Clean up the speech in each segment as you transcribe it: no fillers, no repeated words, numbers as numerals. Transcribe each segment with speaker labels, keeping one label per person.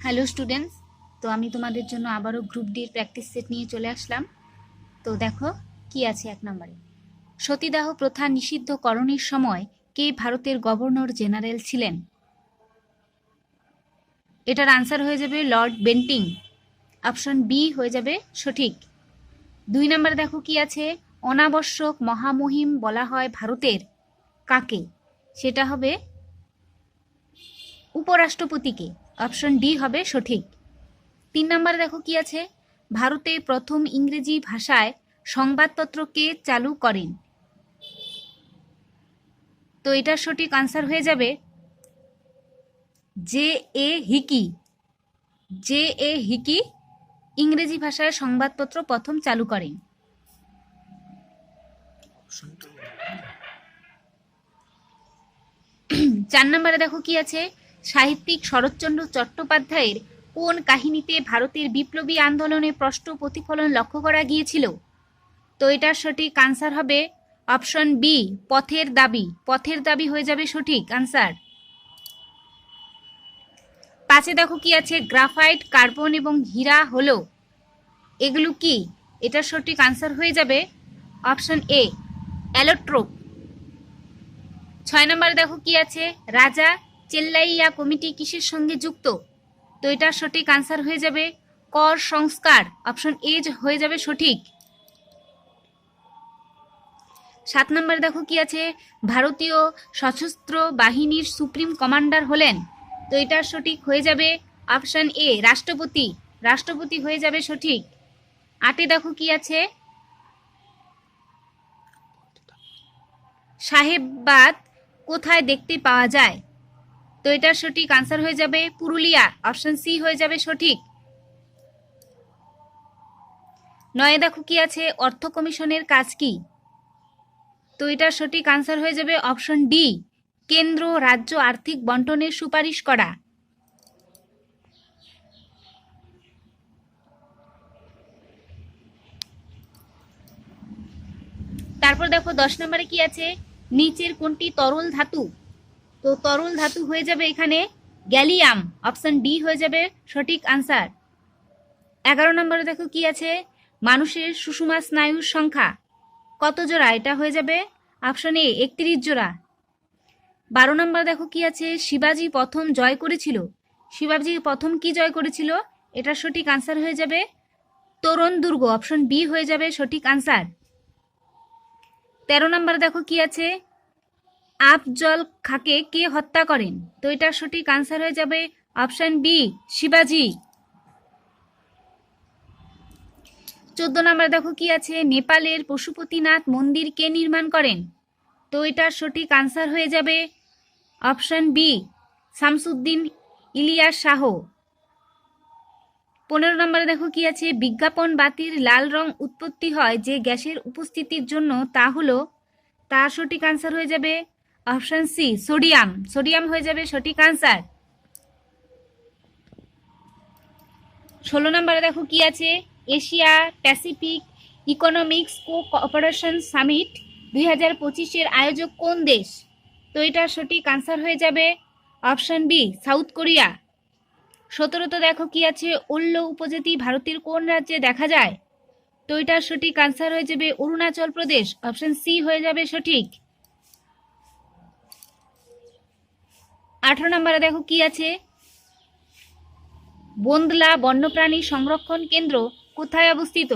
Speaker 1: Hello students, তো আমি তোমাদের জন্য আবারও গ্রুপ ডির প্র্যাকটিস সেট নিয়ে চলে আসলাম। তো দেখো কি আছে 1 নম্বরে। সতীদাহ প্রথা নিষিদ্ধকরণের সময় কে ভারতের গভর্নর জেনারেল ছিলেন? এটার আনসার হয়ে যাবে লর্ড বেন্টিং। অপশন বি হয়ে যাবে সঠিক। 2 নম্বরে দেখো কি আছে, অনাবশ্যক মহামহিম বলা হয় ভারতের কাকে? সেটা হবে উপরাষ্ট্রপতিকে। অপশন ডি হবে সঠিক। 3 নম্বরে দেখো কি আছে, ভারতে প্রথম ইংরেজি ভাষায় সংবাদপত্র কে চালু করেন? তো এটার সঠিক আনসার হয়ে যাবে J A Hicky. J A Hicky ইংরেজি ভাষায় সংবাদপত্র প্রথম চালু করেন। 4 নম্বরে দেখো কি আছে, সাহিত্যিক শরৎচন্দ্র চট্টোপাধ্যায়ের কোন কাহিনীতে ভারতের বিপ্লবী আন্দোলনে স্পষ্ট প্রতিফলন লক্ষ্য করা গিয়েছিল? তো এটার সঠিক আনসার হবে অপশন বি, পথের দাবি। পথের দাবি হয়ে যাবে সঠিক আনসার। 5 দেখো কি আছে, গ্রাফাইট, কার্বন এবং হীরা হলো এগুলো কি? এটার সঠিক আনসার হয়ে যাবে অপশন এ, অ্যালোট্রোপ। 6 নম্বরে দেখো কি আছে, রাজা চেল্লাইয়া কমিটি কিসের সঙ্গে যুক্ত? তো এটার সঠিক আনসার হয়ে যাবে কর সংস্কার। অপশন এ হয়ে যাবে সঠিক। 7 নম্বরে দেখো কি আছে, ভারতীয় সশস্ত্র বাহিনীর সুপ্রিম কমান্ডার হলেন? তো এটার সঠিক হয়ে যাবে অপশন এ, রাষ্ট্রপতি। রাষ্ট্রপতি হয়ে যাবে সঠিক। 8 দেখো কি আছে, সাহেববাদ কোথায় দেখতে পাওয়া যায়? তো এটার সঠিক আনসার হয়ে যাবে পুরুলিয়া। অপশন সি হয়ে যাবে সঠিক। 9 দেখো কি আছে, অর্থ কমিশনের কাজ কি? তো এটার সঠিক আনসার হয়ে যাবে অপশন ডি, কেন্দ্র রাজ্য আর্থিক বন্টনের সুপারিশ করা। তারপর দেখো 10 নম্বরে কি আছে, নিচের কোনটি তরল ধাতু? তো তরল ধাতু হয়ে যাবে এখানে গ্যালিয়াম। অপশন ডি হয়ে যাবে সঠিক আনসার। 11 নম্বরে দেখো কি আছে, মানুষের সুষুমা স্নায়ুর সংখ্যা কত জোড়া? এটা হয়ে যাবে অপশন এ, 31 জোড়া। 12 নম্বর দেখো কি আছে, শিবাজি প্রথম জয় করেছিল? শিবাজি প্রথম কি জয় করেছিল? এটার সঠিক আনসার হয়ে যাবে তোরণ দুর্গ। অপশন বি হয়ে যাবে সঠিক আনসার। 13 নম্বর দেখো কি আছে, আফজল খাঁকে কে হত্যা করেন? তো এটার সঠিক আনসার হয়ে যাবে অপশন বি, শিবাজি। 14 নম্বর দেখো কি আছে, নেপালের পশুপতিনাথ মন্দির কে নির্মাণ করেন? তো এটার সঠিক আনসার হয়ে যাবে অপশন বি, শামসুদ্দিন ইলিয়াস শাহ। 15 নম্বরে দেখো কি আছে, বিজ্ঞাপন বাতির লাল রং উৎপত্তি হয় যে গ্যাসের উপস্থিতির জন্য, তা হলো? তার সঠিক আনসার হয়ে যাবে অপশন সি, সোডিয়াম। সোডিয়াম হয়ে যাবে সঠিক আনসার। 16 নম্বরে দেখো কি আছে, Asia Pacific economics cooperation summit 2025-এর আয়োজক কোন দেশ? তো এটার সঠিক আনসার হয়ে যাবে অপশন বি, সাউথ কোরিয়া। 17 দেখো কি আছে, ওল্ল উপজাতি ভারতের কোন রাজ্যে দেখা যায়? তো এটার সঠিক আনসার হয়ে যাবে অরুণাচল প্রদেশ। অপশন সি হয়ে যাবে সঠিক। 18 নম্বরে দেখো কি আছে, বন্দলা বন্যপ্রাণী সংরক্ষণ কেন্দ্র কোথায় অবস্থিত?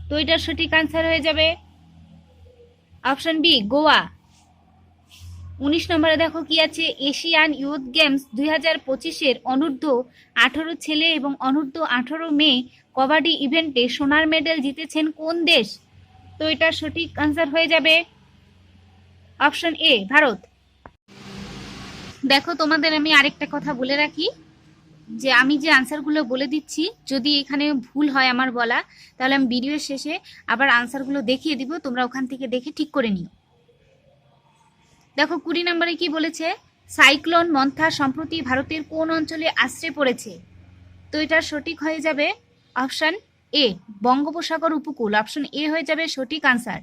Speaker 1: তো এটার সঠিক আনসার হয়ে যাবে অপশন বি, গোয়া। 19 নম্বরে দেখো কি আছে, এশিয়ান ইউথ গেমস 2025-এর অনূর্ধ্ব 18 ছেলে এবং অনূর্ধ্ব 18 মেয়ে কবাডি ইভেন্টে সোনার মেডেল জিতেছেন কোন দেশ? তো এটার সঠিক আনসার হয়ে যাবে অপশন এ, ভারত। দেখো তোমাদের আমি আরেকটা কথা বলে রাখি, যে আমি যে আনসারগুলো বলে দিচ্ছি, যদি এখানে ভুল হয় আমার বলা, তাহলে আমি ভিডিওর শেষে আবার আনসারগুলো দেখিয়ে দিব, তোমরা ওখান থেকে দেখে ঠিক করে নিও। দেখো 20 নম্বরে কি বলেছে, সাইক্লোন মন্থা সম্প্রতি ভারতের কোন অঞ্চলে আশ্রে পড়েছে? তো এটার সঠিক হয়ে যাবে অপশন এ, বঙ্গোপসাগর উপকূল। অপশন এ হয়ে যাবে সঠিক আনসার।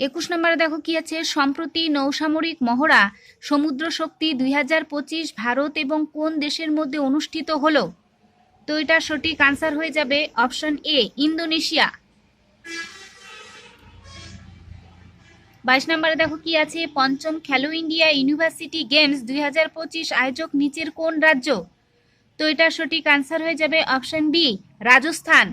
Speaker 1: 21 নম্বরে দেখো কি আছে, সম্প্রতি নৌসামরিক মহড়া সমুদ্র শক্তি 2025 ভারত এবং কোন দেশের মধ্যে অনুষ্ঠিত হলো? তো এটা সঠিক আনসার হয়ে যাবে অপশন এ, ইন্দোনেশিয়া। 22 নম্বরে দেখো কি আছে, পঞ্চম খেলো ইন্ডিয়া ইউনিভার্সিটি গেমস 2025 আয়োজক নিচের কোন রাজ্য? তো এটা সঠিক আনসার হয়ে যাবে অপশন বি, রাজস্থান।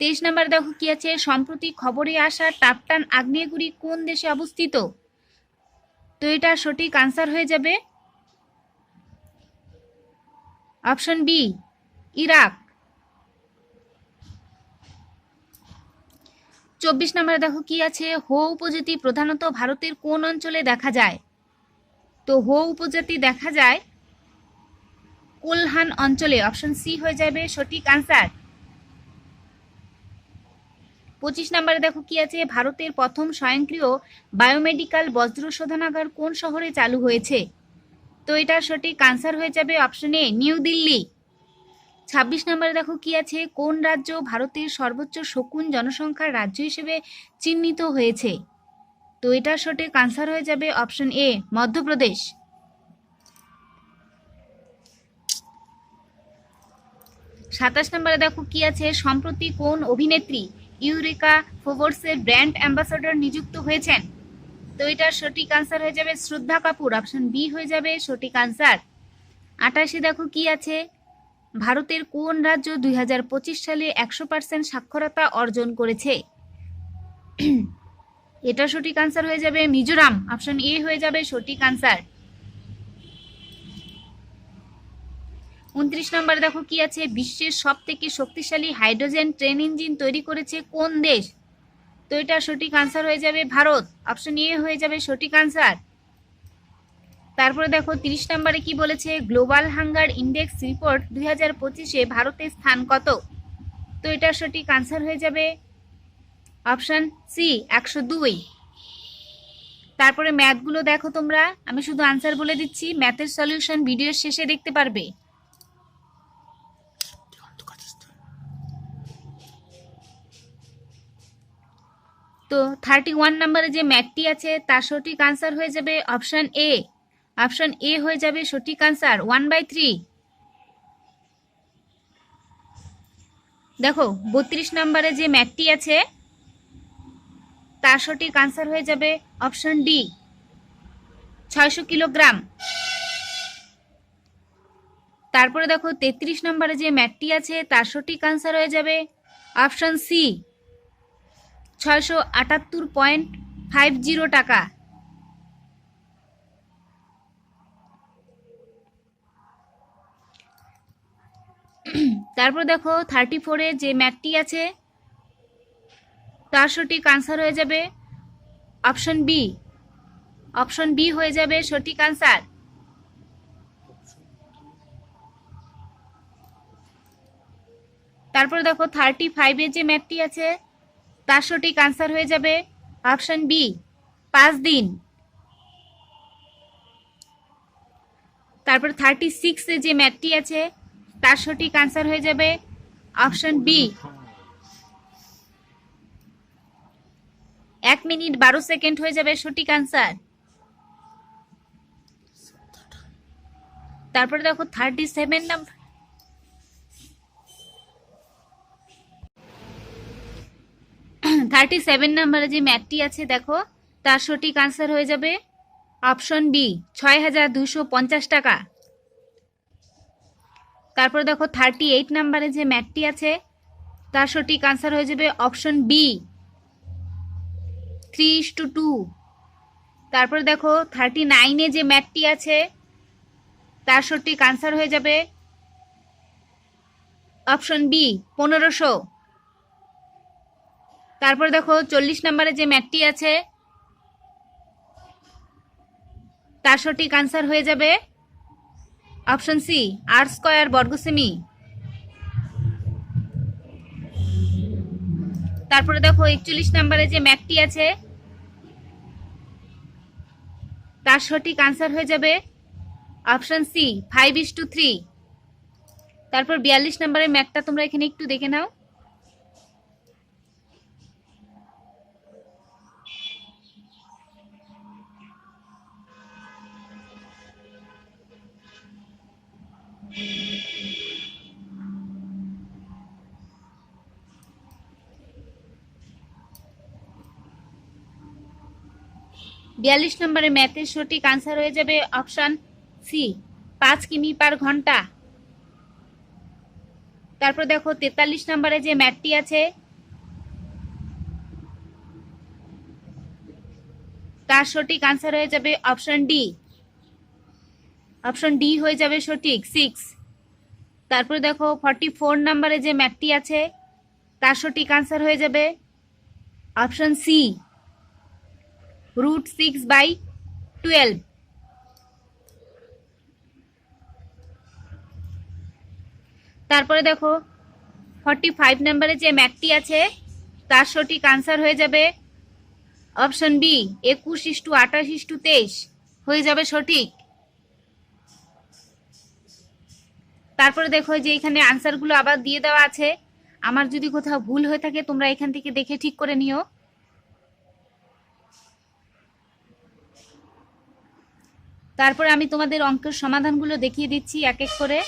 Speaker 1: 23 নম্বরে দেখো কি আছে, সম্প্রতি খবরে আসা টাপটান আগ্নেয়গিরি কোন দেশে অবস্থিত? তো এটা সঠিক আনসার হয়ে যাবে অপশন বি, ইরাক। 24 নম্বরে দেখো কি আছে, হো উপজাতি প্রধানত ভারতের কোন অঞ্চলে দেখা যায়? তো হো উপজাতি দেখা যায় কোলহান অঞ্চলে, অপশন সি হয়ে যাবে সঠিক আনসার। 25 নম্বরে দেখো কি আছে, ভারতের প্রথম স্বয়ংক্রিয় বায়োমেডিক্যাল বজ্র শোধনাগার কোন শহরে চালু হয়েছে? তো এটা সঠিক আনসার হয়ে যাবে অপশন এ, নিউ দিল্লি। 26 নম্বরে দেখো কি আছে, কোন রাজ্য ভারতের সর্বোচ্চ শকুন জনসংখ্যার রাজ্য হিসেবে চিহ্নিত হয়েছে? তো এটা সঠিক আনসার হয়ে যাবে অপশন এ, মধ্যপ্রদেশ। 27 নম্বরে দেখো কি আছে, সম্প্রতি কোন অভিনেত্রী ইউরিকা ফোর্বসের ব্র্যান্ড অ্যাম্বাসাডর নিযুক্ত হয়েছেন? তো এটা সঠিক আনসার হয়ে যাবে শ্রদ্ধা কাপুর, অপশন বি হয়ে যাবে সঠিক আনসার। 28 দেখো কি আছে, ভারতের কোন রাজ্য 2025 সালে 100% সাক্ষরতা অর্জন করেছে? এটা সঠিক আনসার হয়ে যাবে মিজোরাম, অপশন এ হয়ে যাবে সঠিক আনসার। 29 নম্বরে দেখো কি আছে, বিশ্বের সব থেকে শক্তিশালী হাইড্রোজেন ট্রেন ইঞ্জিন তৈরি করেছে কোন দেশ? তো এটা সঠিক আনসার হয়ে যাবে ভারত, অপশন এ হয়ে যাবে সঠিক আনসার। তারপরে দেখো 30 নম্বরে কি বলেছে, গ্লোবাল হাঙ্গার ইন্ডেক্স রিপোর্ট 2025-এ ভারতের স্থান কত? তো এটা সঠিক আনসার হয়ে যাবে অপশন সি, 102। তারপরে ম্যাথগুলো দেখো তোমরা, আমি শুধু আনসার বলে দিচ্ছি, ম্যাথের সলিউশন ভিডিওর শেষে দেখতে পারবে। তো 31 নম্বরে যে ম্যাথটি আছে তার সঠিক আনসার হয়ে যাবে অপশন এ, অপশন এ হয়ে যাবে সঠিক আনসার, 1/3। দেখো 32 নম্বরে যে ম্যাথটি আছে তার সঠিক আনসার হয়ে যাবে অপশন ডি, 600 কিলোগ্রাম। তারপরে দেখো 33 নম্বরে যে ম্যাথটি আছে তার সঠিক আনসার হয়ে যাবে অপশন সি, 678.50 টাকা। তারপর দেখো 34-এ যে ম্যাথটি আছে তার সঠিক আনসার হয়ে যাবে অপশন বি, অপশন বি হয়ে যাবে সঠিক আনসার। তারপর দেখো 35-এ যে ম্যাথটি আছে তার সঠিক আনসার হয়ে যাবে অপশন বি, 5 দিন। তারপর 36-এ যে ম্যাথটি আছে তার সঠিক আনসার হয়ে যাবে অপশন বি, 1 মিনিট 12 সেকেন্ড হয়ে যাবে সঠিক আনসার। তারপর দেখো 37 নাম্বার, নম্বরে যে ম্যাথটি আছে দেখো তার সঠিক আনসার হয়ে যাবে অপশন বি, 6250 টাকা। তারপর দেখো 38 নম্বরে যে ম্যাথটি আছে তার সঠিক আনসার হয়ে যাবে অপশন বি, 3:2। তারপর দেখো 39-এ যে ম্যাথটি আছে তার সঠিক আনসার হয়ে যাবে অপশন বি, 1500। তারপর দেখো 40 নম্বরে যে ম্যাথটি আছে তার সঠিক আনসার হয়ে যাবে অপশন সি, r² বর্গ সেমি। তারপরে দেখো 41 নম্বরে যে ম্যাথটি আছে তার সঠিক আনসার হয়ে যাবে অপশন সি, 5:3। তারপর 42 নম্বরের ম্যাথটা তোমরা এখানে একটু দেখে নাও। 42 নম্বরে ম্যাথের সঠিক আনসার হয়ে যাবে অপশন সি 5 কিমি পার ঘন্টা। তারপর দেখো 43 নম্বরে যে ম্যাথটি আছে তার সঠিক আনসার হয়ে যাবে অপশন ডি। অপশন ডি হয়ে যাবে সঠিক 6। তারপর দেখো 44 নম্বরে যে ম্যাথটি আছে তার সঠিক আনসার হয়ে যাবে অপশন সি √6/12। তারপরে দেখো 45 নম্বরে যে ম্যাথটি আছে তার সঠিক আনসার হয়ে যাবে অপশন বি 21:28:23 হয়ে যাবে সঠিক। তারপরে দেখো যে এখানে আনসারগুলো আবার দিয়ে দেওয়া আছে, আমার যদি কোথাও ভুল হয়ে থাকে তোমরা এখান থেকে দেখে ঠিক করে নিও। তারপরে আমি তোমাদের অঙ্কের সমাধানগুলো দেখিয়ে দিচ্ছি এক এক করে।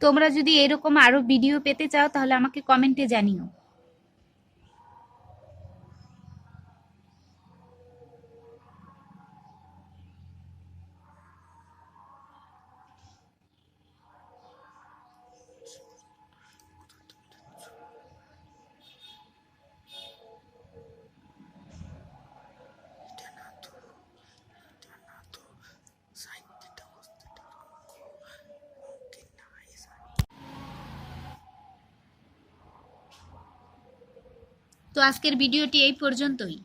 Speaker 1: তোমরা যদি এরকম আরো ভিডিও পেতে চাও তাহলে আমাকে কমেন্টে জানিও। তো আজকের ভিডিওটি এই পর্যন্তই।